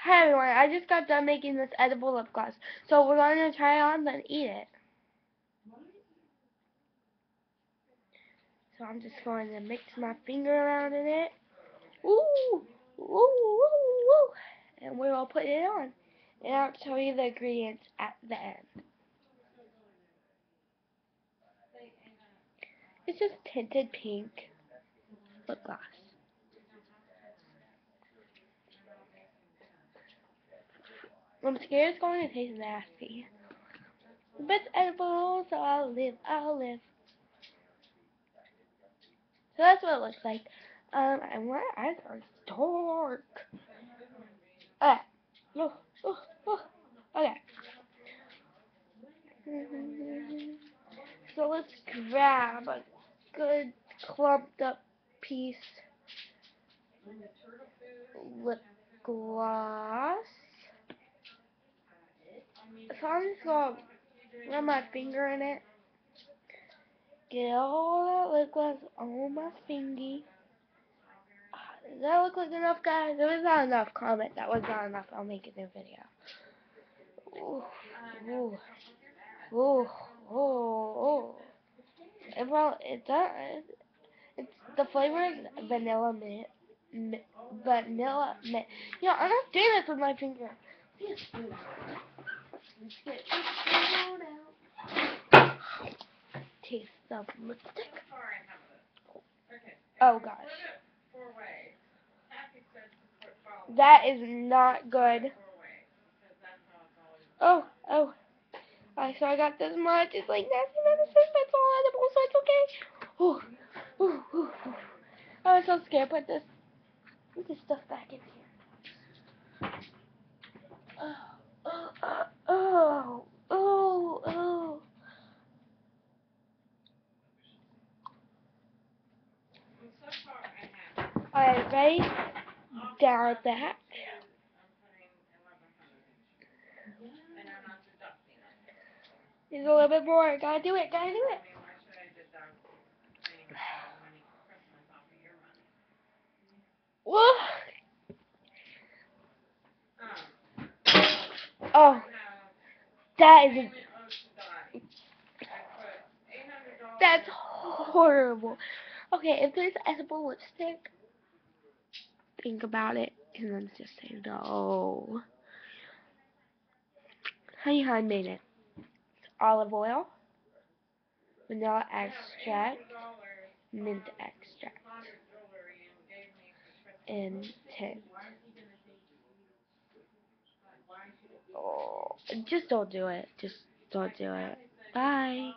Hey everyone, I just got done making this edible lip gloss. So we're going to try it on then eat it. So I'm just going to mix my finger around in it. Ooh! Ooh! Ooh! Ooh! And we will put it on. And I'll tell you the ingredients at the end. It's just tinted pink lip gloss. I'm scared it's going to taste nasty. But it's edible, so I'll live. So that's what it looks like. And my eyes are dark. Okay. Oh, oh, oh. Okay. So let's grab a good clumped up piece lip gloss. So I'm just gonna run my finger in it. Get all that lip gloss on my fingy. Does that look like enough, guys? If it's not enough, comment that was not enough. I'll make a new video. Ooh, ooh, ooh, ooh, ooh. It does. It's the flavor is vanilla vanilla mint. You know, I'm not doing this with my finger. Yes, please. Let's get this out. Taste of lipstick. Oh gosh. That is not good. Oh. So I got this much. It's like nasty medicine, but it's all edible, so it's okay. Ooh, ooh, ooh, ooh. I was so scared. Put this stuff back in here. Oh. Alright, ready? Down that. There's a little bit more. Gotta do it. Whoa! Oh, that's horrible. Okay, if there's edible lipstick, think about it and then just say no. Honey made it. It's olive oil, vanilla extract, mint extract, and tint. Oh, just don't do it. Just don't do it. Bye.